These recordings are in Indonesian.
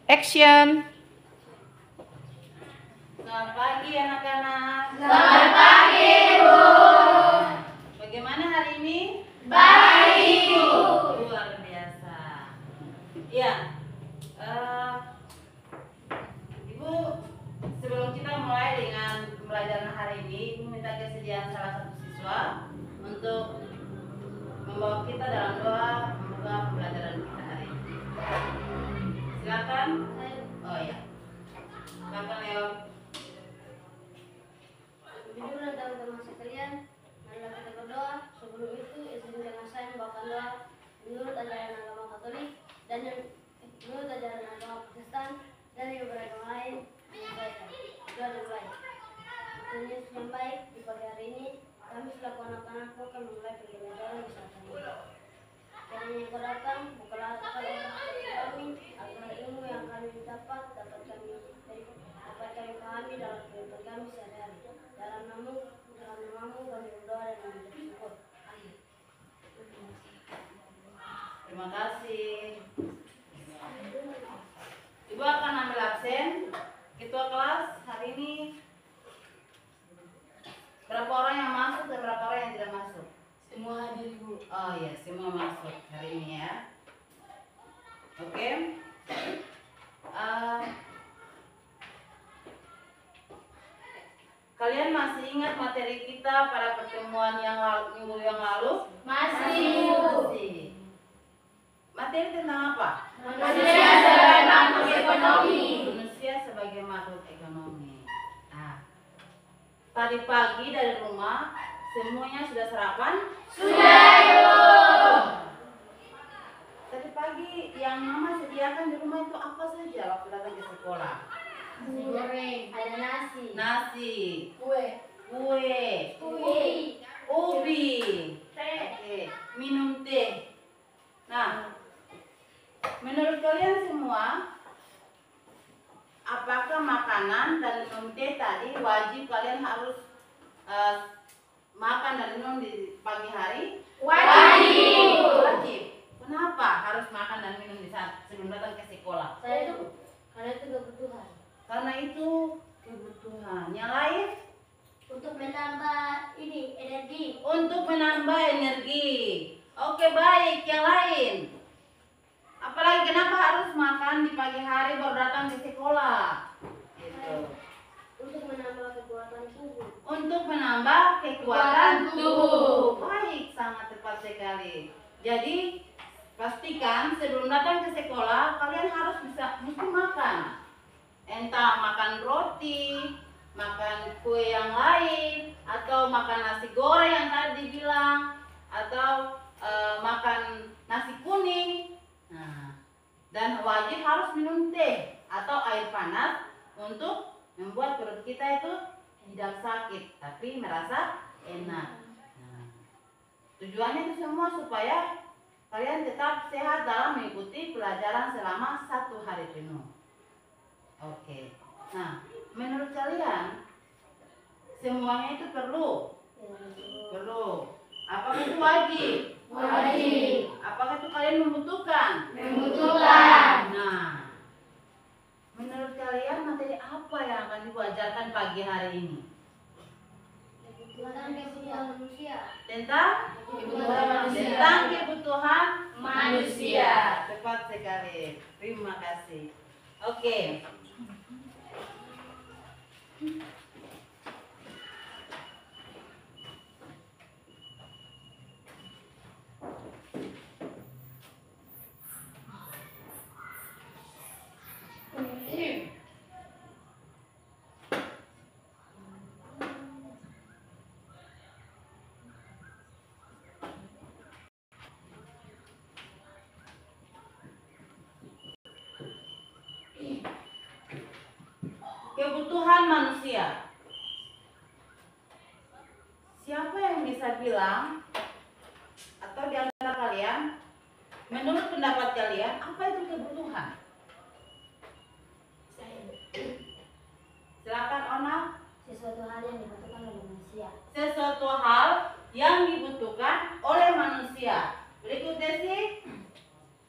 Action. Selamat pagi anak-anak. Selamat pagi, Bu. Bagaimana hari ini? Baik, Bu. Luar biasa. Iya. Ibu, sebelum kita mulai dengan pembelajaran hari ini, Ibu minta kesediaan salah satu siswa untuk membawa kita dalam doa membuka pembelajaran kita hari ini. Silakan. Oh ya. Silakan Leo. Jujur dan teman-teman sekalian, marilah kita berdoa. Sebelum itu, izinkan saya membawakan doa menurut ajaran agama Katolik dan menurut ajaran agama Protestan dan yang beragama lain menyampaikan. Doa dimulai. Tuhan Yesus yang baik, di pagi hari ini kami selaku anak-anakmu akan memulai pembelajaran di saat ini. Kiranya Engkau datang, bukalah hati kami agar ilmu yang kami dapat kami pahami dalam kehidupan kami sehari-hari. Dalam namamu kami berdoa dan mengucap syukur. Amin. Terima kasih. Ibu akan ambil absen. Ketua kelas hari ini berapa orang yang masuk dan berapa orang yang tidak masuk? Semua hadir, Bu. Oh ya, semua masuk hari ini ya. Oke. Kalian masih ingat materi kita pada pertemuan minggu yang lalu? Masih, Bu. Masih. Materi tentang apa? Manusia sebagai makhluk ekonomi. Manusia sebagai makhluk ekonomi. Nah, tadi pagi dari rumah semuanya sudah sarapan? Sudah, Bu. Tadi pagi yang mama sediakan di rumah itu apa saja waktu datang ke sekolah? Nasi goreng, ada nasi, Nasi, kue, ubi, teh. oke, minum teh. Nah, menurut kalian semua, apakah makanan dan minum teh tadi wajib kalian harus makan dan minum di pagi hari? Wajib. Wajib. Kenapa harus makan dan minum di saat sebelum datang ke sekolah? Karena itu kebutuhan. Karena itu kebutuhan. Yang lain? Untuk menambah energi. Untuk menambah energi. Oke, baik. Yang lain? Apalagi kenapa harus makan di pagi hari baru datang ke sekolah? Gitu. Untuk menambah kekuatan tubuh. Untuk menambah kekuatan tubuh. Baik, sangat tepat sekali. Jadi pastikan sebelum datang ke sekolah kalian harus mesti makan. Entah makan roti, makan kue yang lain, atau makan nasi goreng yang tadi dibilang, atau makan nasi kuning. Nah, dan wajib harus minum teh atau air panas untuk membuat perut kita itu tidak sakit, tapi merasa enak. Nah, tujuannya itu semua supaya kalian tetap sehat dalam mengikuti pelajaran selama 1 hari penuh. Oke. Nah, menurut kalian semuanya itu perlu? Perlu. Apakah itu wajib? Wajib. Apakah itu kalian membutuhkan? Membutuhkan. Nah, menurut kalian materi apa yang akan diajarkan pagi hari ini? Tentang kebutuhan manusia. Tentang kebutuhan Manusia. Tepat sekali. Terima kasih. Oke. Kebutuhan manusia. Siapa yang bisa bilang atau di antara kalian, menurut pendapat kalian, apa itu kebutuhan? Silakan Ona. Sesuatu hal yang dibutuhkan oleh manusia. Sesuatu hal yang dibutuhkan oleh manusia. Berikut Desi.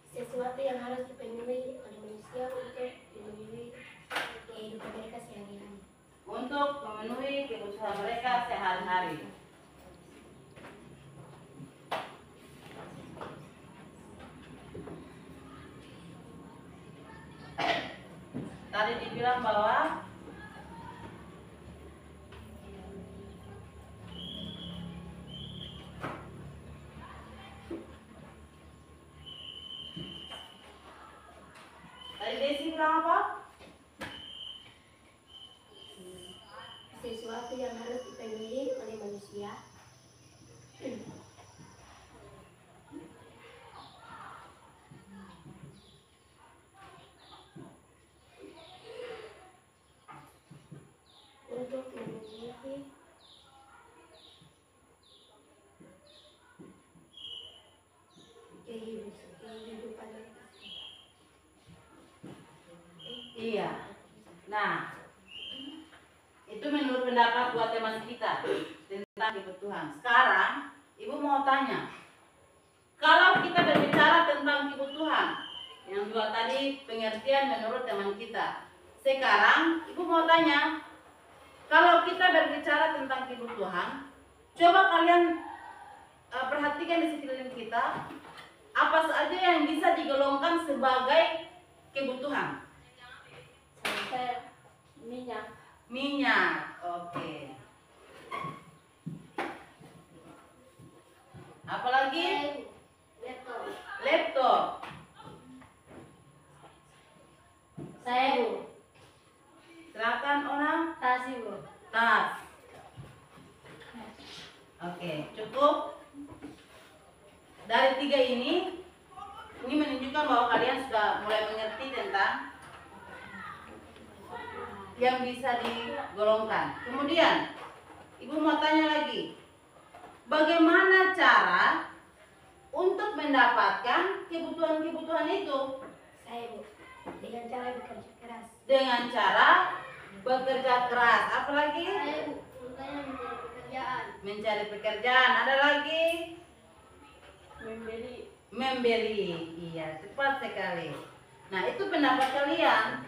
Sesuatu yang harus dipenuhi oleh manusia untuk bilang bahwa tadi Desi bilang apa? Sesuatu yang harus dipenuhi oleh manusia. Untuk memenuhi kehidupan. Iya. Nah, itu menurut pendapat buat teman kita tentang kebutuhan. Sekarang, Ibu mau tanya, kalau kita berbicara tentang kebutuhan, yang dua tadi pengertian menurut teman kita. Sekarang, Ibu mau tanya, kalau kita berbicara tentang kebutuhan, coba kalian perhatikan di sekeliling kita, apa saja yang bisa digolongkan sebagai kebutuhan? Sampai minyak. Minyak, oke. Apalagi? Laptop. Laptop. Saya Silakan Ona. tas ibu. Tas. Oke, cukup. Dari tiga ini menunjukkan bahwa kalian sudah mulai mengerti tentang yang bisa digolongkan. Kemudian, Ibu mau tanya lagi, bagaimana cara untuk mendapatkan kebutuhan-kebutuhan itu? Saya bu. Dengan cara bekerja keras. Dengan cara bekerja keras. Apalagi? Saya bu. Contohnya mencari pekerjaan. Mencari pekerjaan. Ada lagi? Membeli. Iya, tepat sekali. Nah, itu pendapat kalian.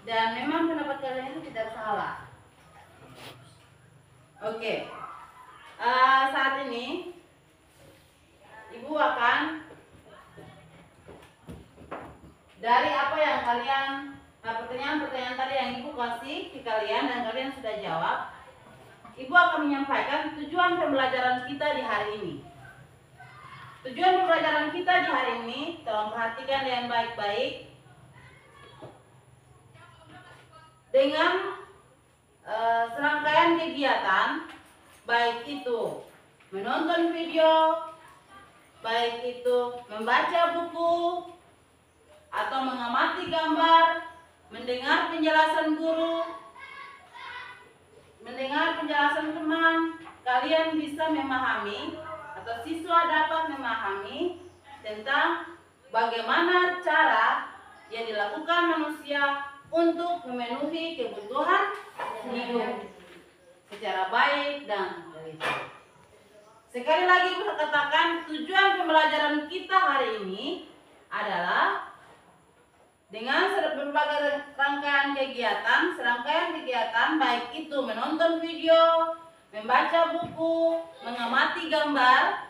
Dan memang pendapat kalian itu tidak salah. Oke. Saat ini Ibu akan dari apa yang kalian pertanyaan-pertanyaan tadi yang Ibu kasih ke kalian dan kalian sudah jawab, Ibu akan menyampaikan tujuan pembelajaran kita di hari ini. Tujuan pembelajaran kita di hari ini, tolong perhatikan dengan baik-baik. Dengan serangkaian kegiatan, baik itu menonton video, baik itu membaca buku, atau mengamati gambar, mendengar penjelasan guru, mendengar penjelasan teman, kalian bisa memahami atau siswa dapat memahami tentang bagaimana cara yang dilakukan manusia untuk memenuhi kebutuhan hidup secara baik dan teliti. Sekali lagi saya katakan, tujuan pembelajaran kita hari ini adalah dengan berbagai rangkaian kegiatan baik itu menonton video, membaca buku, mengamati gambar,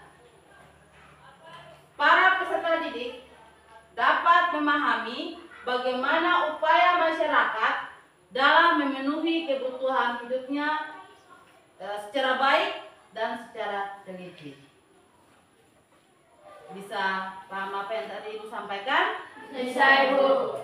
para peserta didik dapat memahami bagaimana upaya masyarakat dalam memenuhi kebutuhan hidupnya secara baik dan secara teliti. Bisa paham apa yang tadi Ibu sampaikan? Bisa ibu.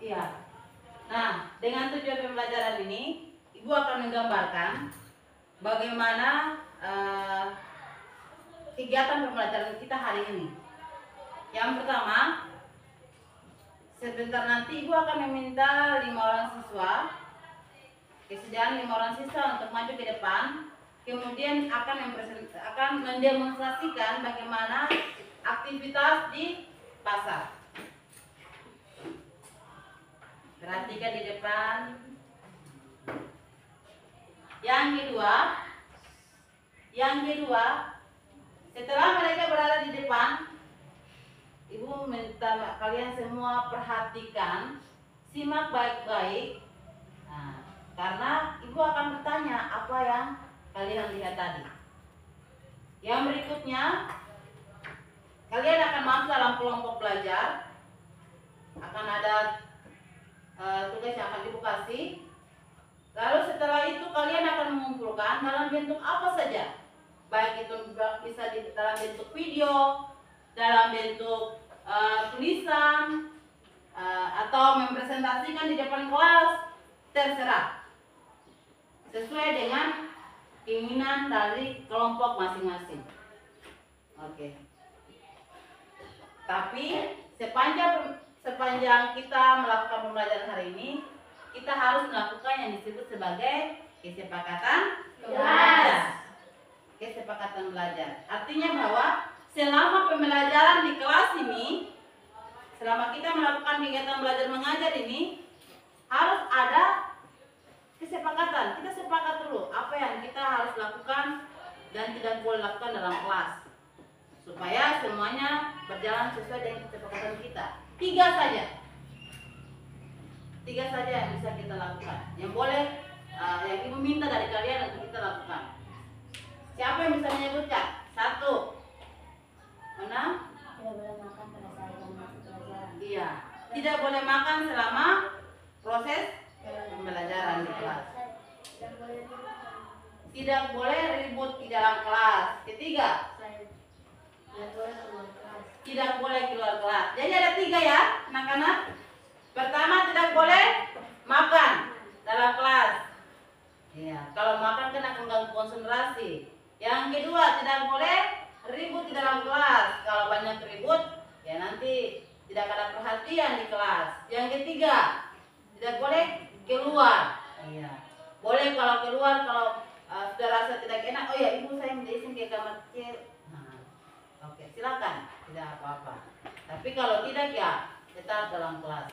Iya. Nah, dengan tujuan pembelajaran ini, Ibu akan menggambarkan bagaimana kegiatan pembelajaran kita hari ini. Yang pertama, sebentar nanti Ibu akan meminta 5 orang siswa, kesediaan 5 orang siswa untuk maju ke depan, kemudian akan mendemonstrasikan bagaimana aktivitas di pasar. Perhatikan di depan. Yang kedua, setelah mereka berada di depan, Ibu minta kalian semua perhatikan, simak baik-baik. Nah, karena Ibu akan bertanya apa yang kalian lihat tadi. Yang berikutnya, kalian akan masuk dalam kelompok belajar. Akan ada tugas yang akan Ibu kasih. Lalu setelah itu kalian akan mengumpulkan dalam bentuk apa saja. Baik itu bisa dalam bentuk video, dalam bentuk tulisan, atau mempresentasikan di depan kelas, terserah. Sesuai dengan keinginan dari kelompok masing-masing. Oke. Tapi sepanjang kita melakukan pembelajaran hari ini, kita harus melakukan yang disebut sebagai kesepakatan belajar. Kesepakatan belajar. Artinya bahwa selama pembelajaran di kelas ini, selama kita melakukan kegiatan belajar mengajar ini, harus ada kesepakatan. Kita sepakat dulu apa yang kita harus lakukan dan tidak boleh lakukan dalam kelas, supaya semuanya berjalan sesuai dengan kesepakatan kita. 3 saja. 3 saja yang bisa kita lakukan. Yang boleh, yang Ibu minta dari kalian untuk kita lakukan. Siapa yang bisa menyebutkan? 1. Mana? Tidak boleh makan pada saat jam masuk pelajaran. Iya. Tidak boleh makan selama proses pembelajaran di kelas. Tidak boleh ribut di dalam kelas. Ketiga, tidak boleh keluar kelas. Jadi ada 3 ya, anak-anak. Pertama, tidak boleh makan dalam kelas. Ya, kalau makan kan akan mengganggu konsentrasi. Yang kedua, tidak boleh ribut di dalam kelas. Kalau banyak ribut, ya nanti tidak ada perhatian di kelas. Yang ketiga, tidak boleh keluar. Iya. Boleh kalau keluar, kalau sudah rasa tidak enak, oh ya Ibu saya minta izin ke kamar kecil. Nah, oke, silakan, tidak apa-apa. Tapi kalau tidak ya tetap dalam kelas.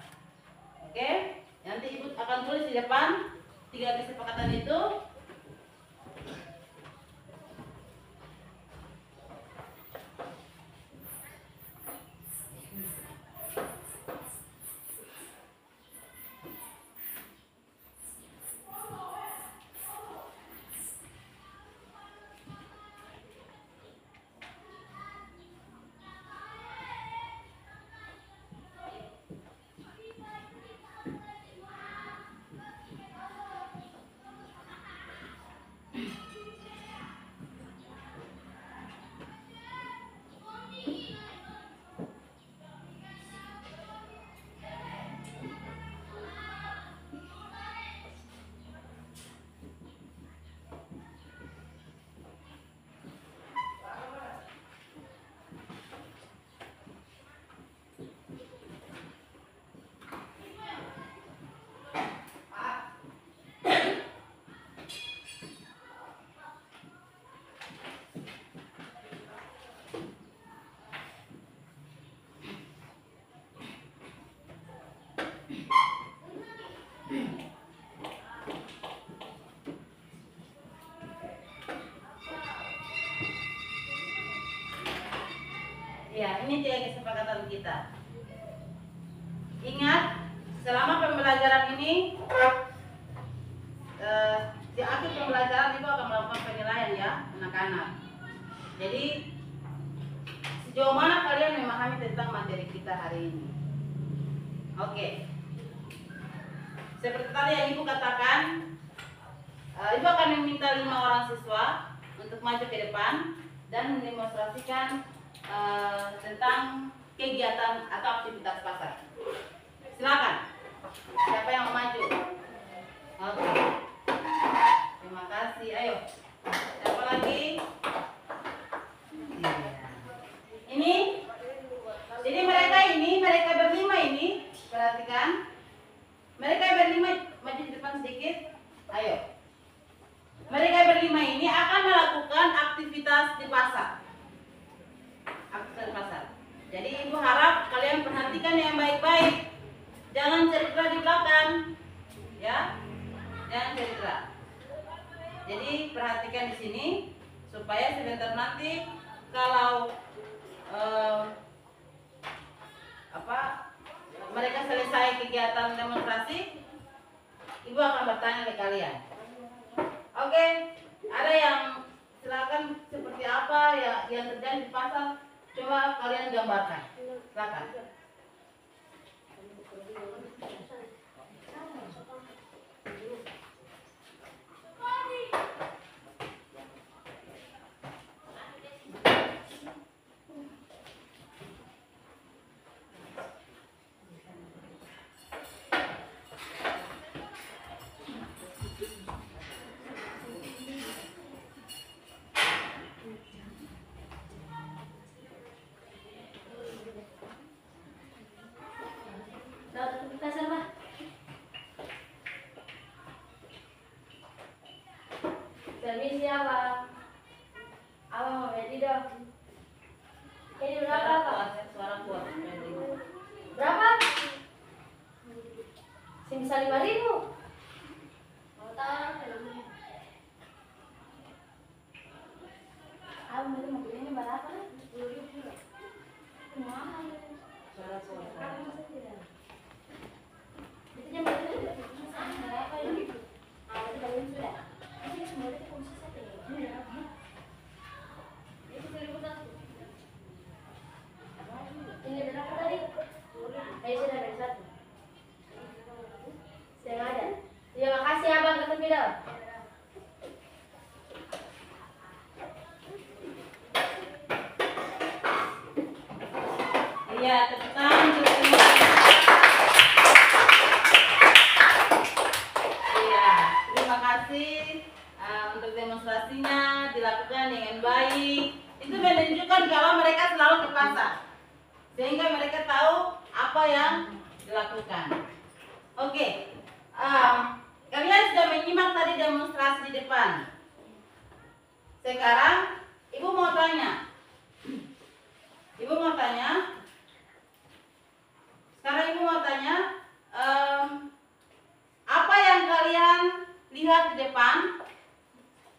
Oke, nanti Ibu akan tulis di depan 3 kesepakatan itu. Ya, ini 3 kesepakatan kita. Ingat, selama pembelajaran ini, di akhir pembelajaran Ibu akan melakukan penilaian ya, anak-anak. Jadi, sejauh mana kalian memahami tentang materi kita hari ini? Oke. Seperti tadi yang Ibu katakan, Ibu akan meminta 5 orang siswa untuk maju ke depan dan mendemonstrasikan tentang kegiatan atau aktivitas pasar. Silakan. Siapa yang mau maju? Oke. Terima kasih. Ayo. Siapa lagi? Iya. Ini. Jadi mereka berlima ini, perhatikan. Mereka berlima maju di depan sedikit. Ayo. Mereka berlima ini akan melakukan aktivitas di pasar. Aktivitas di pasar. Jadi ibu harap kalian perhatikan yang baik-baik. Jangan cerita di belakang, ya. Jangan cerita. Jadi perhatikan di sini supaya sebentar nanti kalau mereka selesai kegiatan demonstrasi, ibu akan bertanya ke kalian. Oke, ada yang silakan seperti apa ya yang terjadi di pasar, coba kalian gambarkan. Silakan. Pasar, Pak. Permisi, Abang. Abang mau beli dong. Ini berapa, Pak? Suara kuat. Berapa? Bisa 5.000. Mau tahu? Abang mau beli ini berapa? 10.000. Mahal. Suara. Ini berapa tadi? Sudah dari 1. Sengaja. Terima kasih Abang Caterpillar. Iya, tepuk tangan untuk semua. Iya, terima kasih untuk demonstrasinya dilakukan dengan baik. Itu menunjukkan kalau mereka selalu ke pasar, sehingga mereka tahu apa yang dilakukan. Oke, kalian sudah menyimak tadi demonstrasi di depan. Sekarang ibu mau tanya. Sekarang ibu mau tanya, apa yang kalian lihat di depan?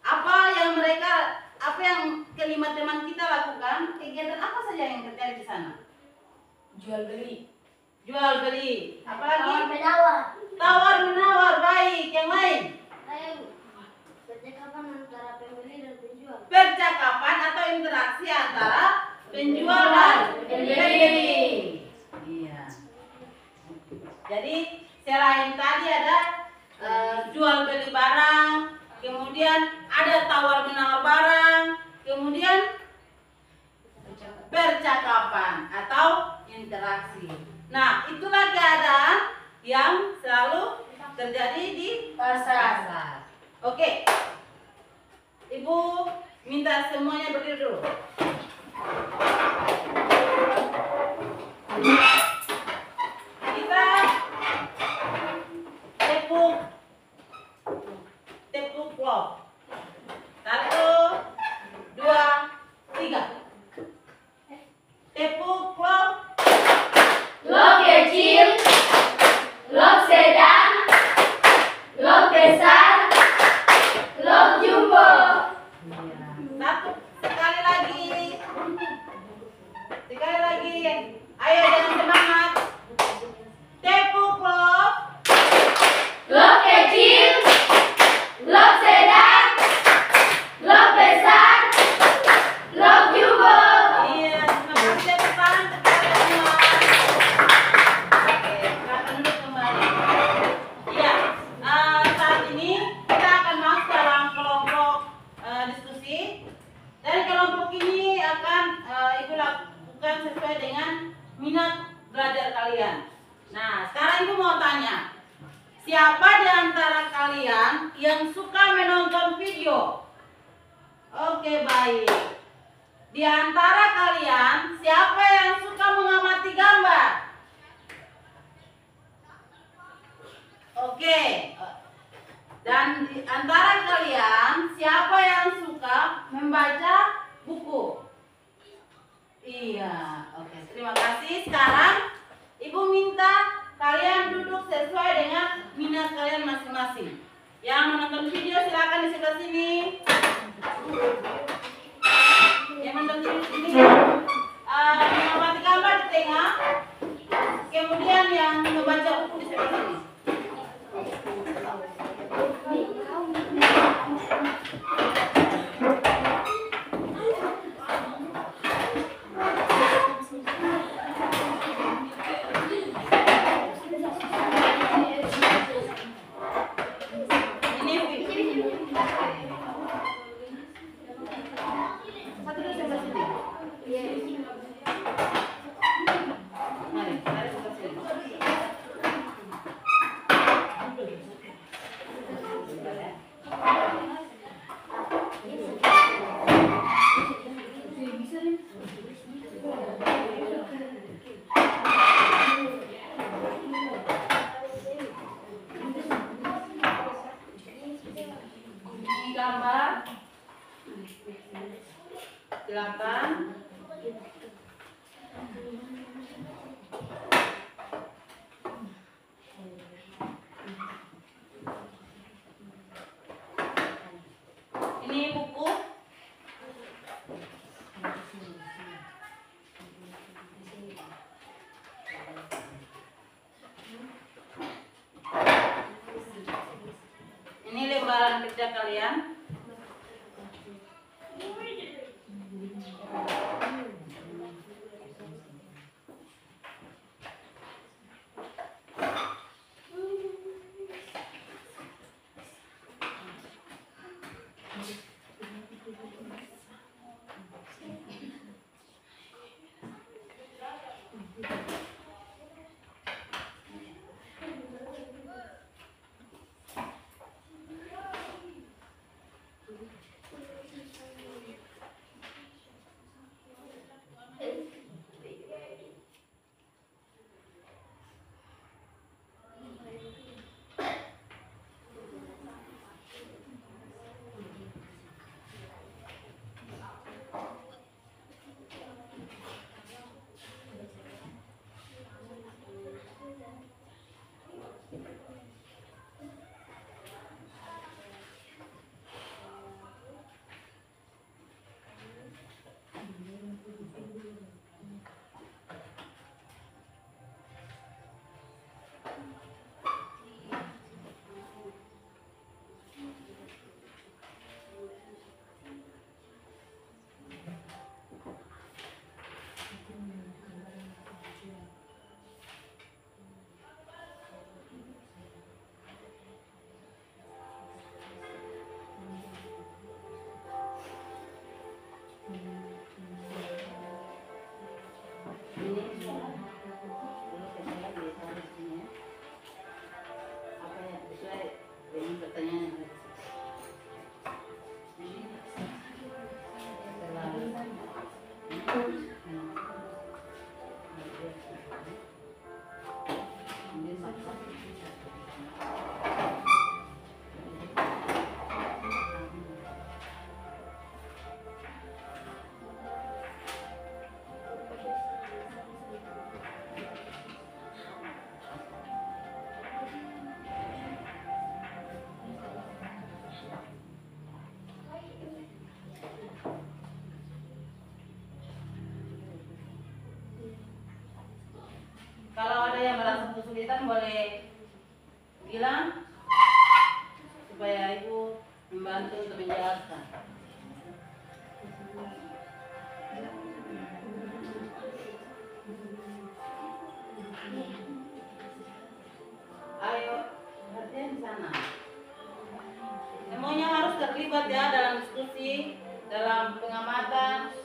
Apa yang kelima teman kita lakukan? Kegiatan apa saja yang terjadi di sana? Jual beli. Apalagi? Menawar. Tawar menawar. Baik. Yang lain? Ayo. Percakapan antara pembeli dan penjual. Percakapan atau interaksi antara penjual dan pembeli. Iya. Jadi selain tadi ada jual beli barang, kemudian ada tawar menawar barang, kemudian percakapan atau interaksi. Nah, itulah keadaan yang selalu terjadi di pasar. Oke. Ibu minta semuanya berdiri dulu. Kita tepuk klop. 1, 2, 3. Tepuk klop. Log kecil, log sedang, log besar, log jumbo. Sekali lagi. Ayo jangan semangat. Tepuk klop. Log kecil, log sedang, Oke, baik. Di antara kalian, siapa yang suka mengamati gambar? Oke. Dan di antara kalian, siapa yang suka membaca buku? Iya, oke. Terima kasih. Sekarang Ibu minta kalian duduk sesuai dengan minat kalian masing-masing. Yang menonton video silakan di sebelah sini. Yang menonton ini mengamati gambar di tengah. Kemudian yang membaca buku di sebelah sini. Gambar, silakan. Ini buku. Ini lembaran kerja kalian. Kalau ada yang merasa kesulitan boleh bilang supaya ibu membantu untuk menjelaskan. Ayo, latihan di sana. Semuanya harus terlibat ya dalam diskusi, dalam pengamatan.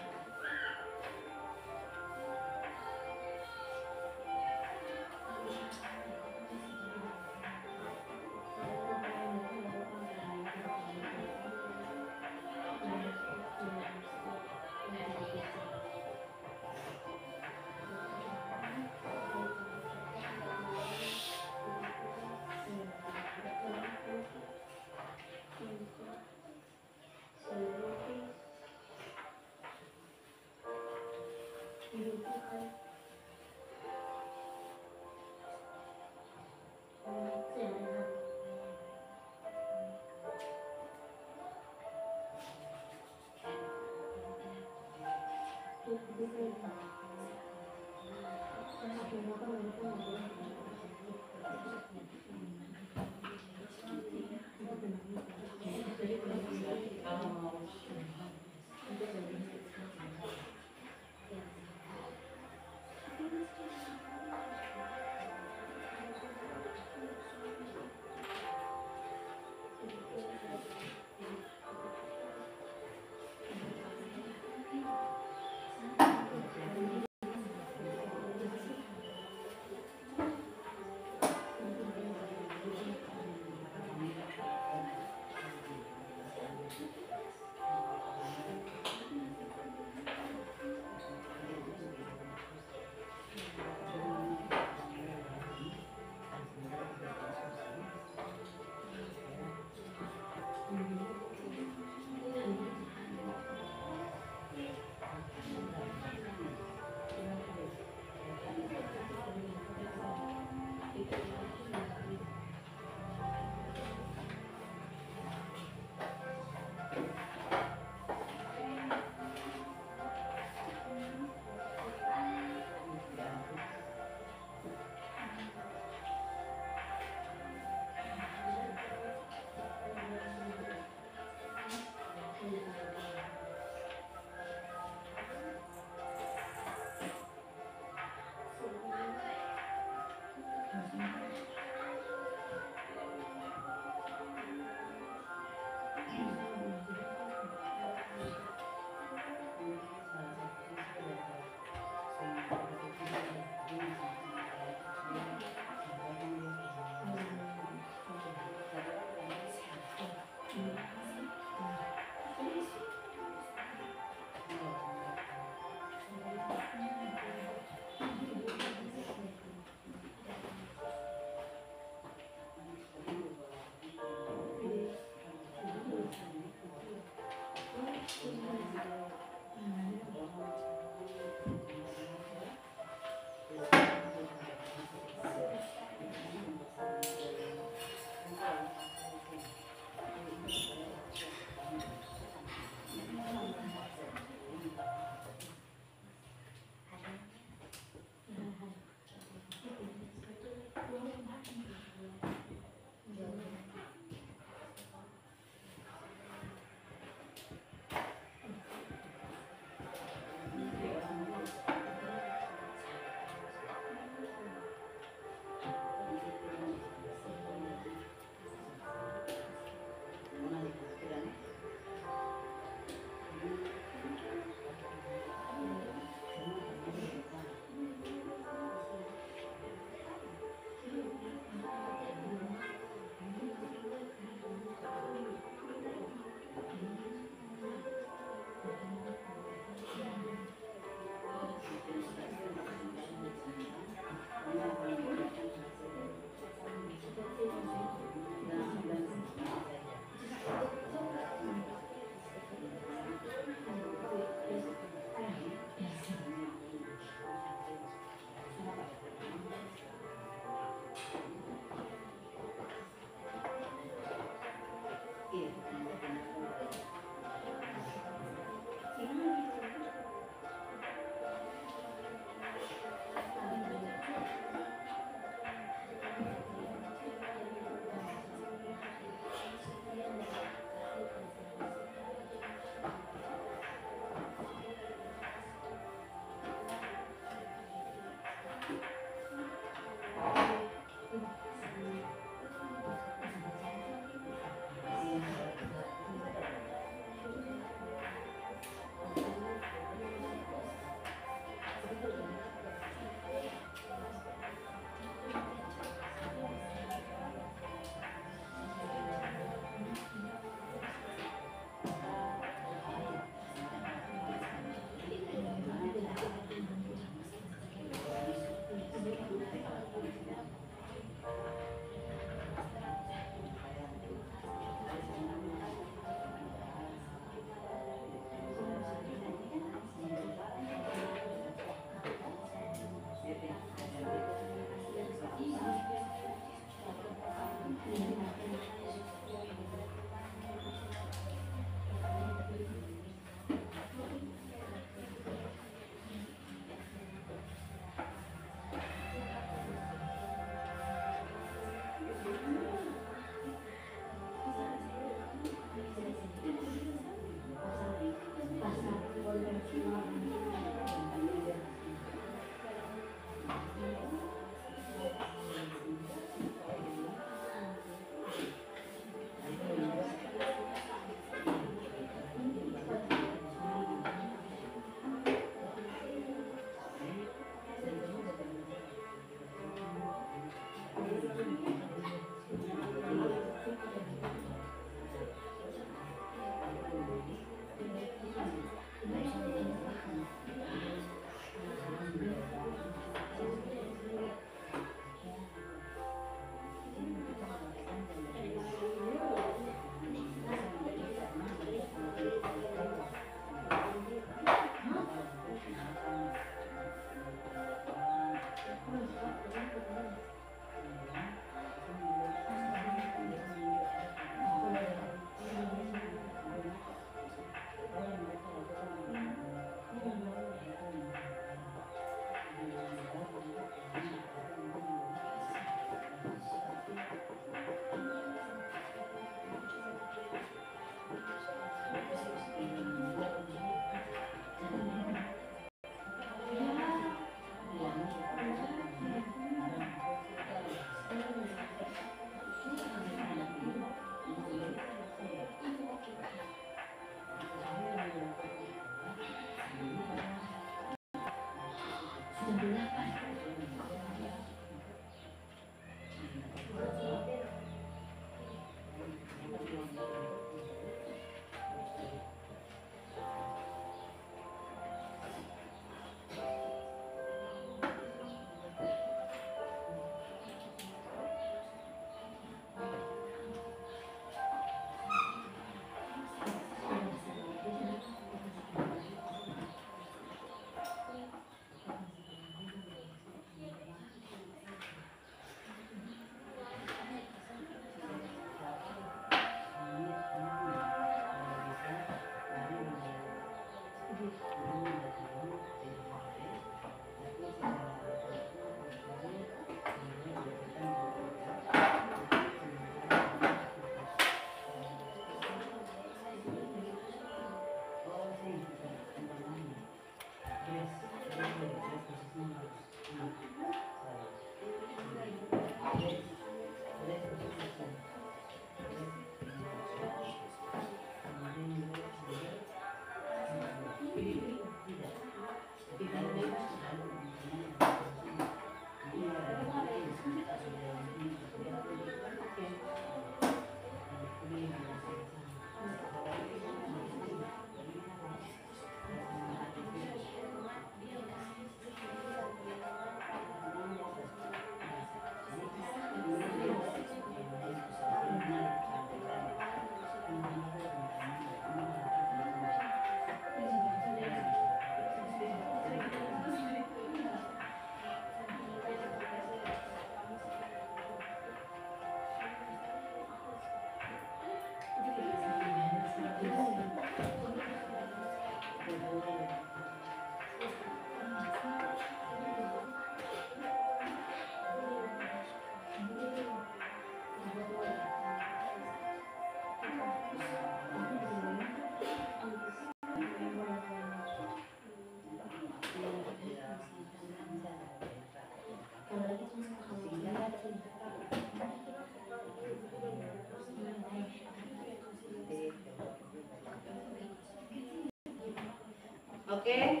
Oke,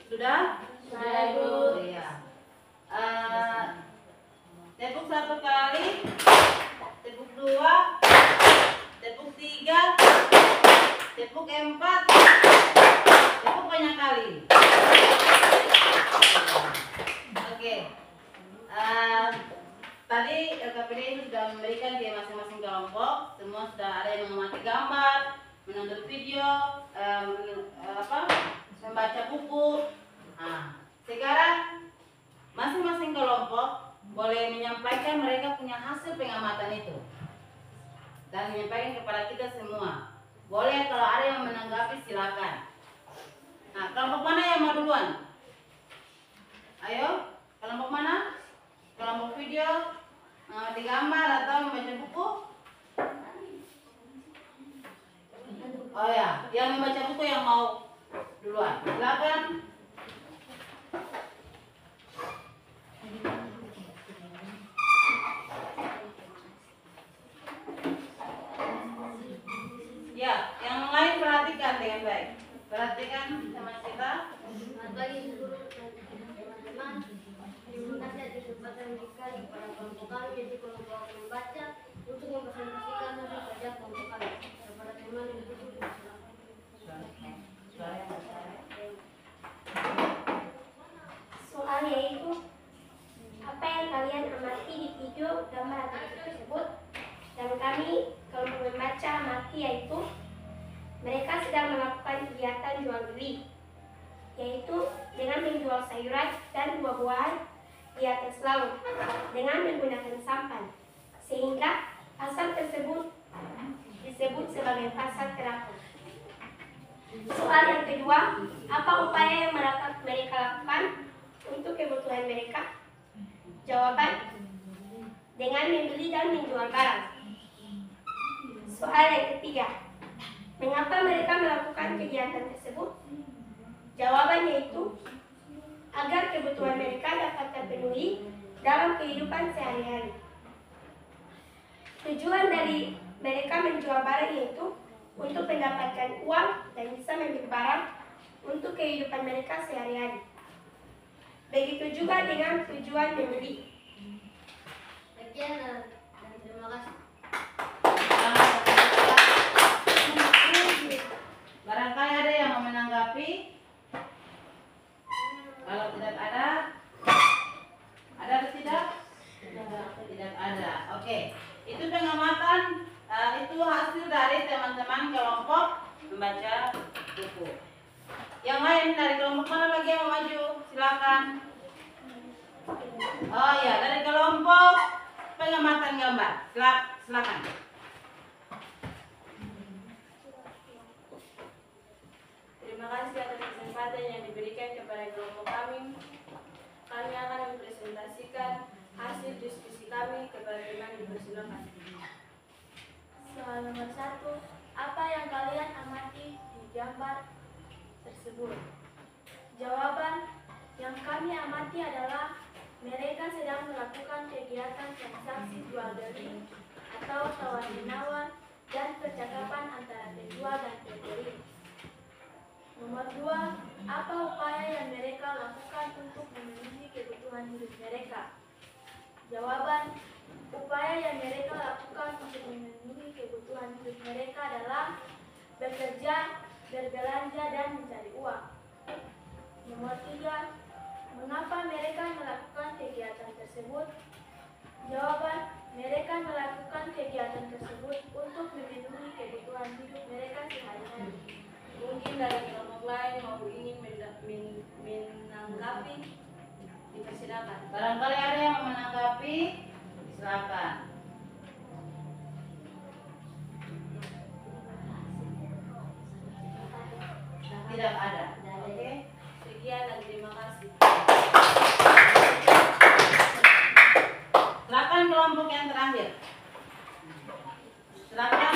sudah? Sudah, Ibu. Iya. Tepuk 1 kali, tepuk 2, tepuk 3, tepuk 4, tepuk banyak kali. Oke. Tadi LKPD itu sudah memberikan ke masing-masing kelompok. Semua sudah ada yang mengamati gambar, menonton video, membaca buku. Nah, sekarang masing-masing kelompok boleh menyampaikan mereka punya hasil pengamatan itu dan menyampaikan kepada kita semua. Boleh, kalau ada yang menanggapi silakan. Nah, kelompok mana yang mau duluan? Ayo, kelompok mana? Kelompok video, mengamati gambar atau membaca buku? Oh ya, yang membaca buku yang mau duluan, silakan. Ya, yang lain perhatikan dengan baik. Perhatikan sama kita. Selamat pagi guru dan teman-teman. Terima kasih atas kesempatan diberikan kepada kelompok kami, yaitu kelompok membaca kami kelompok membaca amati, yaitu mereka sedang melakukan kegiatan jual beli, yaitu dengan menjual sayuran dan buah-buahan di atas laut dengan menggunakan sampan, sehingga pasar tersebut disebut sebagai pasar terapung. Soal yang kedua, apa upaya yang mereka lakukan untuk kebutuhan mereka? Jawaban, dengan membeli dan menjual barang. Soal yang ketiga, mengapa mereka melakukan kegiatan tersebut? Jawabannya itu agar kebutuhan mereka dapat terpenuhi dalam kehidupan sehari-hari. Tujuan dari mereka menjual barang yaitu untuk mendapatkan uang dan bisa membeli barang untuk kehidupan mereka sehari-hari. Begitu juga dengan tujuan membeli. Sekian dan terima kasih. Barangkali ada yang mau menanggapi? Kalau tidak ada atau tidak? Tidak ada. Oke. Itu pengamatan, itu hasil dari teman-teman kelompok membaca buku. Yang lain dari kelompok mana lagi yang mau maju? Silakan. Oh ya, dari kelompok pengamatan gambar. Silakan. Terima kasih atas kesempatan yang diberikan kepada kelompok kami. Kami akan mempresentasikan hasil diskusi kami kepada teman dipersilakan. Soal nomor 1, apa yang kalian amati di gambar tersebut? Jawaban yang kami amati adalah mereka sedang melakukan kegiatan transaksi jual beli atau tawar menawar dan percakapan antara penjual dan pembeli. Nomor 2, apa upaya yang mereka lakukan untuk memenuhi kebutuhan hidup mereka? Jawaban, upaya yang mereka lakukan untuk memenuhi kebutuhan hidup mereka adalah bekerja, berbelanja, dan mencari uang. Nomor 3, mengapa mereka melakukan kegiatan tersebut? Jawaban, mereka melakukan kegiatan tersebut untuk memenuhi kebutuhan hidup mereka sehari-hari. Mungkin dari kelompok lain mau ingin menanggapi, dipersilakan. Barangkali ada yang mau menanggapi? Silakan. Tidak ada. Oke. Sekian dan terima kasih. Silakan kelompok yang terakhir. Silakan.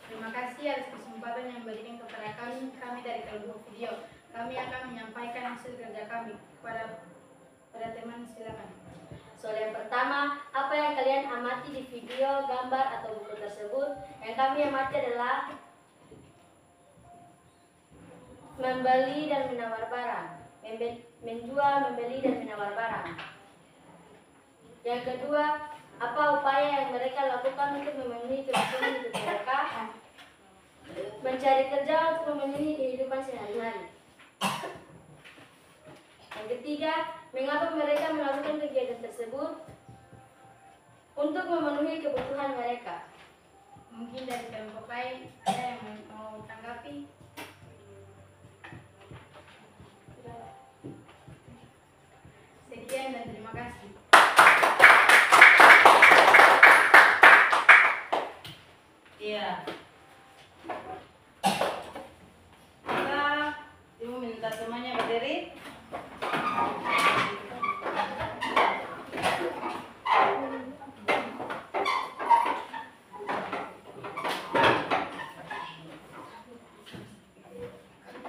Terima kasih atas kesempatan yang diberikan kepada kami dari kelompok video. Kami akan menyampaikan hasil kerja kami kepada teman, silakan. Soal yang pertama, apa yang kalian amati di video, gambar, atau buku tersebut? Yang kami amati adalah membeli dan menawar barang, menjual, membeli, dan menawar barang. Yang kedua, apa upaya yang mereka lakukan untuk memenuhi kebutuhan hidup mereka? Mencari kerja untuk memenuhi kehidupan sehari-hari. Yang ketiga, mengapa mereka melakukan kegiatan tersebut? Untuk memenuhi kebutuhan mereka. Mungkin dari kelompok lain ada yang mau tanggapi? Sekian dan terima kasih. Iya. Kita ibu minta semuanya berdiri.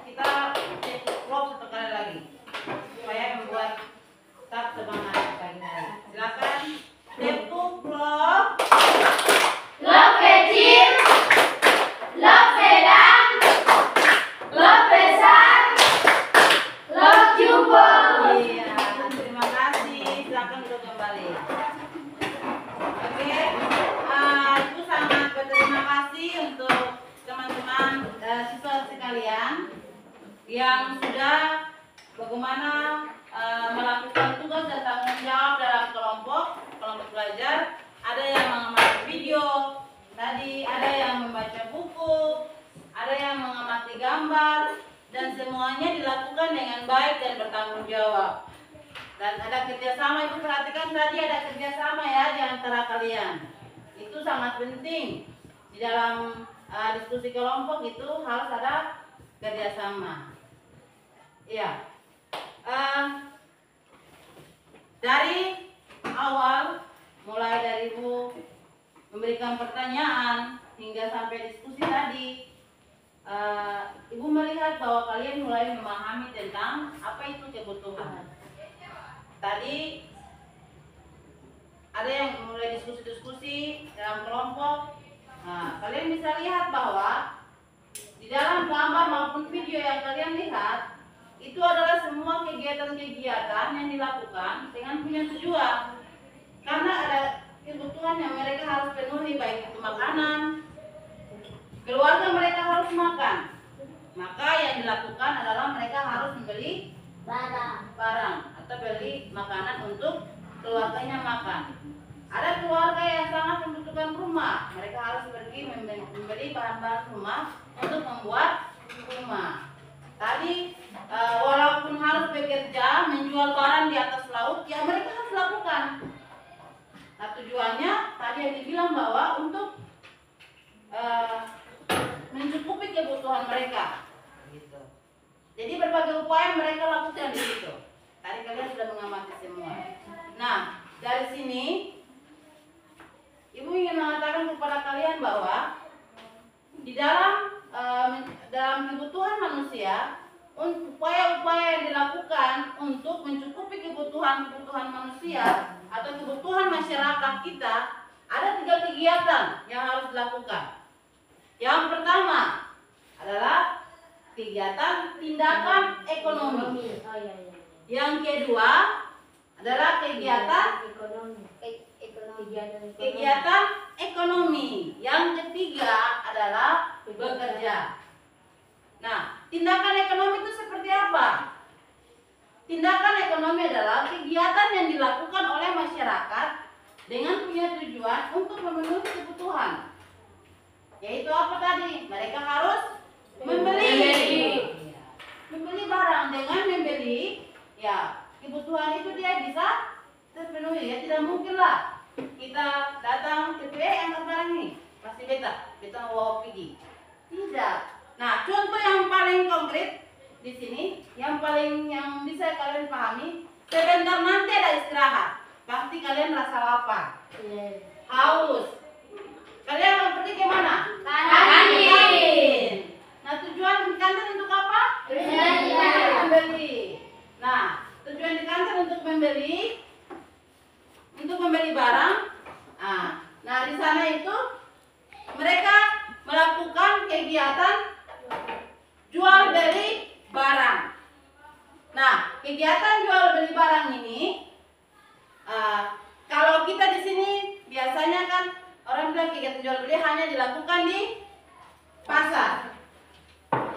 Kita cek vlog satu kali lagi supaya membuat tetap semangat. kalian yang sudah bagaimana melakukan tugas dan tanggung jawab dalam kelompok belajar. Ada yang mengamati video, tadi ada yang membaca buku, ada yang mengamati gambar, dan semuanya dilakukan dengan baik dan bertanggung jawab. Dan ada kerjasama, Ibu perhatikan tadi ada kerjasama ya di antara kalian. Itu sangat penting di dalam diskusi kelompok, itu harus ada kerjasama. Iya. Dari awal, mulai dari Ibu memberikan pertanyaan hingga sampai diskusi tadi, Ibu melihat bahwa kalian mulai memahami tentang apa itu kebutuhan. Tadi ada yang mulai diskusi-diskusi dalam kelompok. Nah, kalian bisa lihat bahwa di dalam gambar maupun video yang kalian lihat, itu adalah semua kegiatan-kegiatan yang dilakukan dengan punya tujuan. Karena ada kebutuhan yang mereka harus penuhi, baik itu makanan, keluarga mereka harus makan. Maka yang dilakukan adalah mereka harus membeli barang atau beli makanan untuk keluarganya makan. Ada keluarga yang sangat membutuhkan rumah, mereka harus pergi membeli bahan-bahan rumah untuk membuat rumah. Tadi walaupun harus bekerja menjual barang di atas laut, ya mereka harus lakukan. Nah, tujuannya tadi yang dibilang bahwa untuk mencukupi kebutuhan mereka, gitu. Jadi berbagai upaya mereka lakukan di situ. Tadi kalian sudah mengamati semua. Nah, dari sini Ibu ingin mengatakan kepada kalian bahwa di dalam kebutuhan manusia, upaya-upaya yang dilakukan untuk mencukupi kebutuhan manusia atau kebutuhan masyarakat kita, ada 3 kegiatan yang harus dilakukan. Yang pertama adalah kegiatan tindakan ekonomi. Yang kedua adalah kegiatan ekonomi. Yang ketiga adalah bekerja. Nah, tindakan ekonomi itu seperti apa? Tindakan ekonomi adalah kegiatan yang dilakukan oleh masyarakat dengan punya tujuan untuk memenuhi kebutuhan. Yaitu apa tadi? Mereka harus membeli barang. Dengan membeli, ya kebutuhan itu dia bisa terpenuhi. Ya tidak mungkin lah kita datang ke angkat barang ini pasti beta mau pergi. Tidak. Nah, contoh yang paling konkret di sini, yang bisa kalian pahami, sebentar nanti ada istirahat, pasti kalian rasa lapar, haus. Kalian mau pergi ke mana? Kantin. Nah, tujuan di kantin untuk apa? Membeli. Nah, tujuan di kantin untuk membeli barang. Nah, di sana itu mereka melakukan kegiatan jual beli barang. Nah, kegiatan jual beli barang ini, kalau kita di sini biasanya kan orang bilang kegiatan jual beli hanya dilakukan di pasar.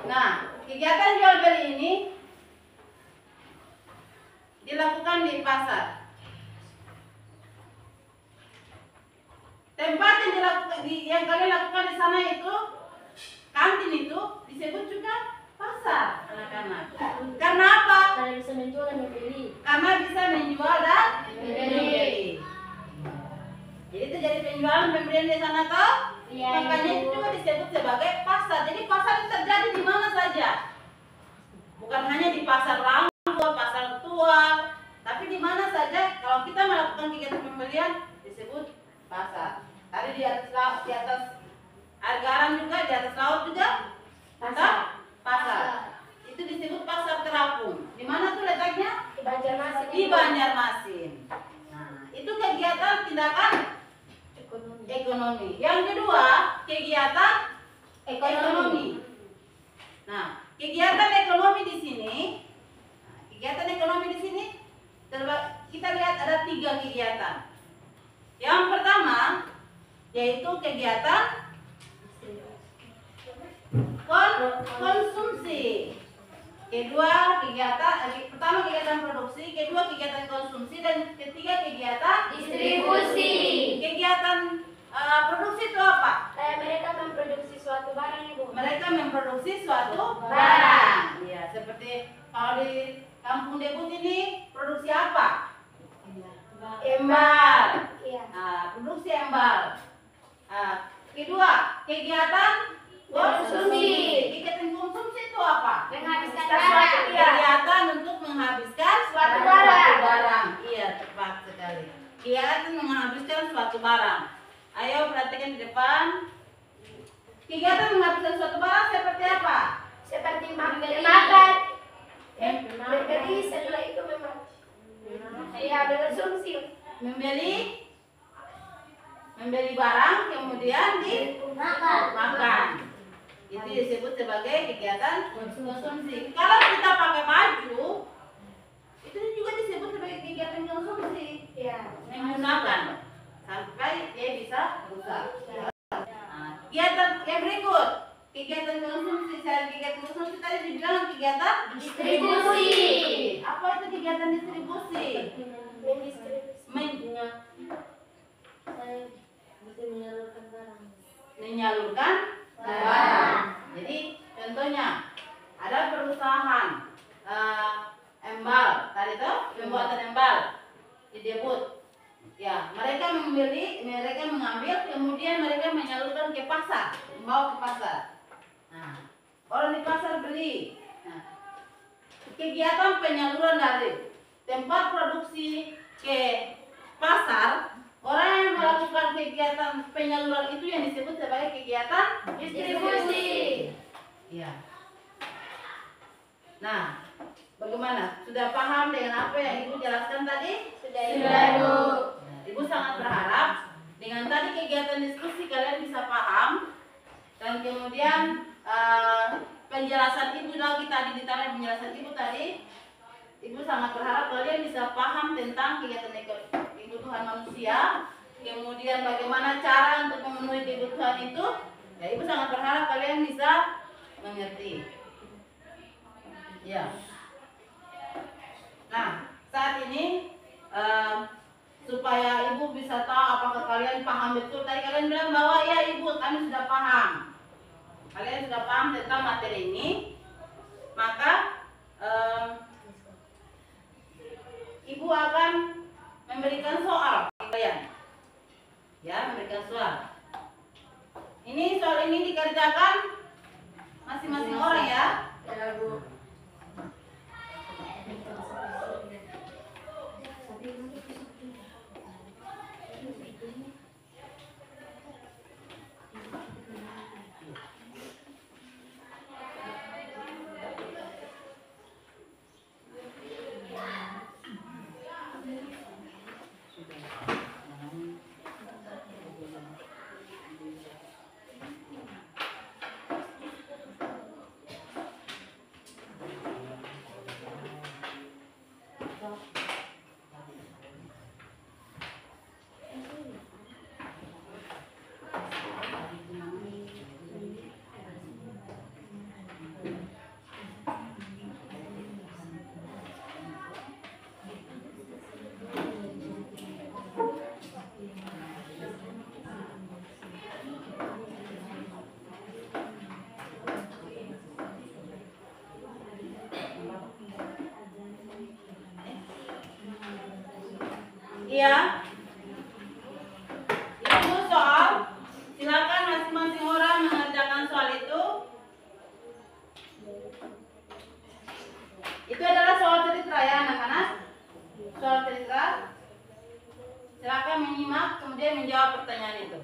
Nah, kegiatan jual beli ini dilakukan di pasar. Tempat yang kalian lakukan di sana itu, kantin itu disebut juga pasar, anak-anak. Karena apa? Karena bisa menjual dan membeli. Karena bisa menjual dan membeli. Jadi itu jadi penjualan pembelian di sana toh? Iya. Makanya itu juga disebut sebagai pasar. Jadi pasar itu terjadi di mana saja. Bukan hanya di pasar Rangkul, pasar Tua, tapi di mana saja kalau kita melakukan kegiatan pembelian disebut pasar. Tadi di atas air garam juga, di atas laut juga pasar. Itu disebut pasar terapung. Di mana tuh letaknya? Di Banjarmasin. Nah, itu kegiatan tindakan ekonomi. Yang kedua, kegiatan ekonomi. Nah, kegiatan ekonomi di sini, kita lihat ada 3 kegiatan. Yang pertama yaitu kegiatan konsumsi. Kedua pertama kegiatan produksi, kedua kegiatan konsumsi, dan ketiga kegiatan Distribusi. Kegiatan produksi itu apa? Mereka memproduksi suatu barang, Ibu. Mereka memproduksi suatu barang. Ya, seperti kalau di kampung Debut ini produksi apa? Embal. Iya. Produksi embal. Kedua, kegiatan konsumsi. Kegiatan konsumsi itu apa? Menghabiskan Sesuatu barang. Kegiatan untuk menghabiskan Suatu barang. Iya, tepat sekali. Kegiatan menghabiskan suatu barang. Ayo perhatikan di depan. Kegiatan menghabiskan suatu barang seperti apa? Seperti Membeli. makan. Membeli, setelah itu memang mengkonsumsi. Membeli barang kemudian Makan. itu disebut sebagai kegiatan konsumsi. Kalau kita pakai baju, itu juga disebut sebagai kegiatan konsumsi. Iya. Menggunakan sampai dia bisa rusak. Kegiatan yang berikut, kegiatan konsumsi. Selain kegiatan konsumsi tadi dibilang kegiatan Distribusi. Apa itu kegiatan distribusi? Menyalurkan barang. Jadi contohnya ada perusahaan embal tadi itu pembuatan embal di Debut. Ya, mereka mengambil, kemudian mereka menyalurkan ke pasar, membawa ke pasar. Nah, orang di pasar beli. Nah, kegiatan penyaluran dari tempat produksi ke pasar, orang yang melakukan kegiatan penyaluran itu yang disebut sebagai kegiatan Distribusi. Ya. Nah, bagaimana? Sudah paham dengan apa yang Ibu jelaskan tadi? Sudah, Ibu. Ibu sangat berharap dengan tadi kegiatan diskusi kalian bisa paham, dan kemudian penjelasan Ibu lagi tadi ditambah penjelasan Ibu tadi, Ibu sangat berharap kalian bisa paham tentang kegiatan kebutuhan manusia, kemudian bagaimana cara untuk memenuhi kebutuhan itu. Ya, Ibu sangat berharap kalian bisa mengerti. Ya. Nah, saat ini supaya Ibu bisa tahu apakah kalian paham betul. Tadi kalian bilang bahwa ya Ibu, kami sudah paham. Kalian sudah paham tentang materi ini. Maka Ibu akan memberikan soal kalian. Ya, memberikan soal. Ini soal ini dikerjakan masing-masing orang ya. Ya, Bu. Iya. Itu soal. Silakan masing-masing orang mengerjakan soal itu. Itu adalah soal cerita ya anak-anak. Soal cerita. Silakan menyimak kemudian menjawab pertanyaan itu.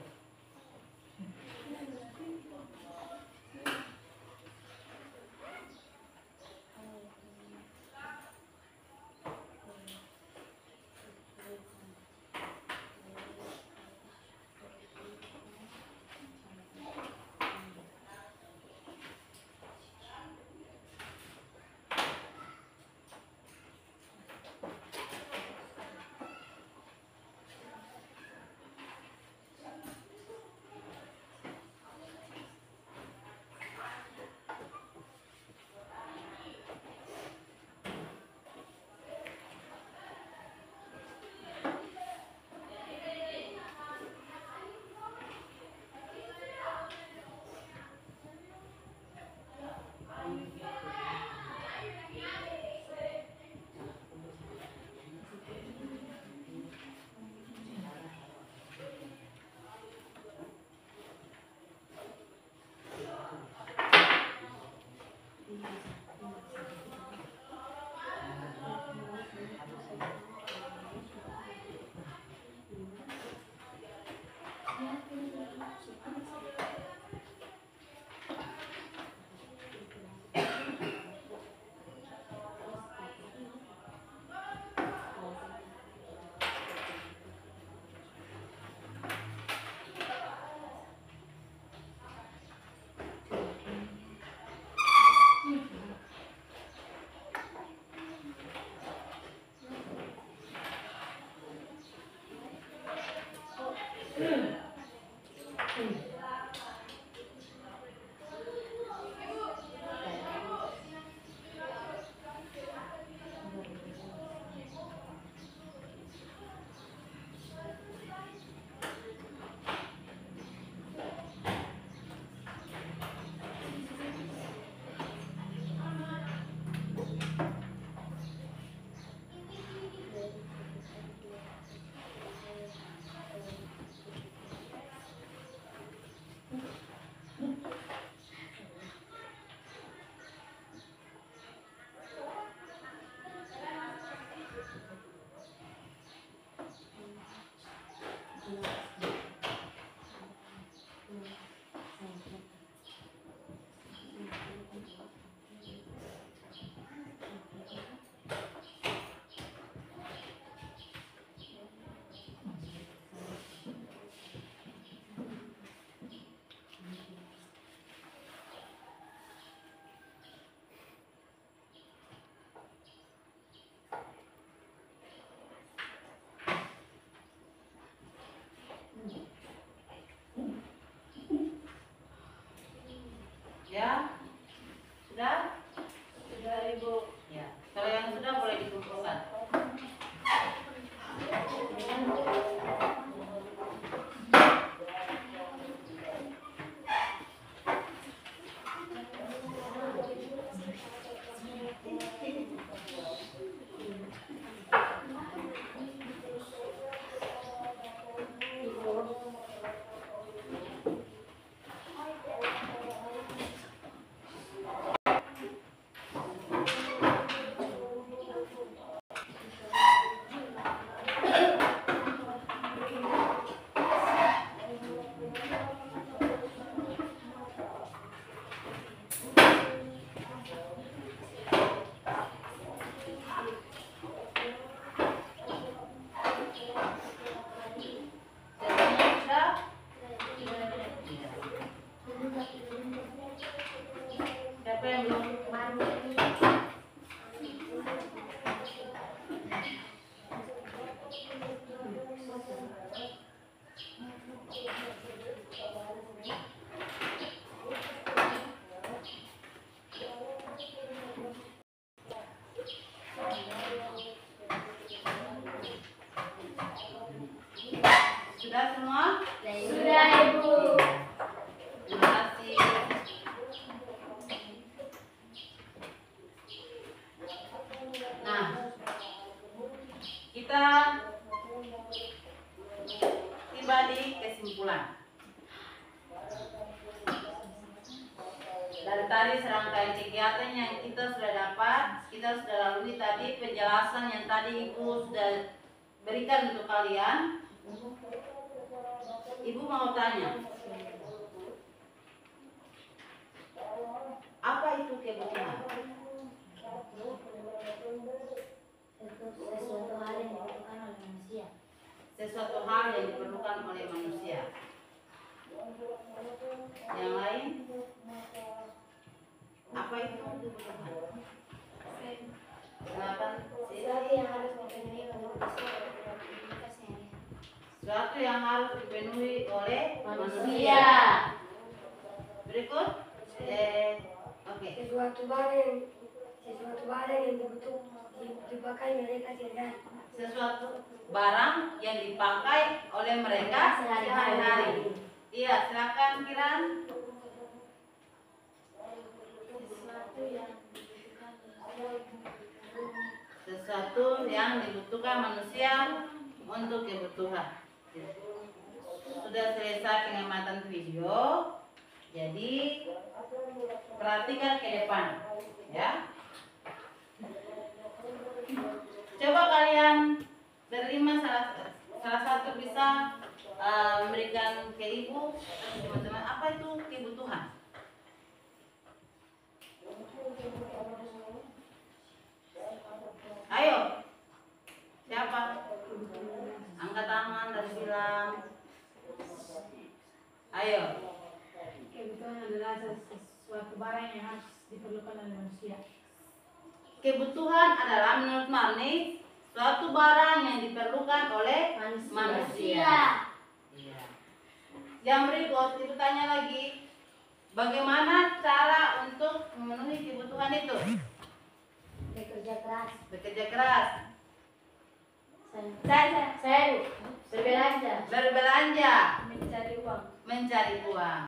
tadi serangkaian kegiatan yang kita sudah dapat, kita sudah lalui tadi penjelasan yang tadi Ibu sudah berikan untuk kalian. Ibu mau tanya, apa itu kebutuhan? Sesuatu hal yang dibutuhkan oleh manusia. Sesuatu hal yang diperlukan oleh manusia. Yang lain? Apa itu kebutuhan? Silakan. Sesuatu yang harus dipenuhi oleh manusia untuk aktivitas sehari-hari. Sesuatu yang harus dipenuhi oleh Manusia. Berikut. Oke. Sesuatu barang yang dipakai mereka sehari-hari. Sesuatu barang yang dipakai oleh mereka sehari-hari. Iya, silakan Kiran. Sesuatu yang dibutuhkan manusia untuk kebutuhan. Sudah selesai pengamatan video. Jadi perhatikan ke depan, ya. Coba kalian berlima salah satu bisa memberikan ke ibu atau teman-teman apa itu kebutuhan. Ayo, siapa? Angkat tangan dan bilang. Ayo. Kebutuhan adalah sesuatu barang yang harus diperlukan oleh manusia. Kebutuhan adalah menurut Marni suatu barang yang diperlukan oleh manusia. Iya. Yang berikut itu tanya lagi, bagaimana cara untuk memenuhi kebutuhan itu? Bekerja keras. Bekerja keras, Saya berbelanja. berbelanja, Mencari uang. mencari uang.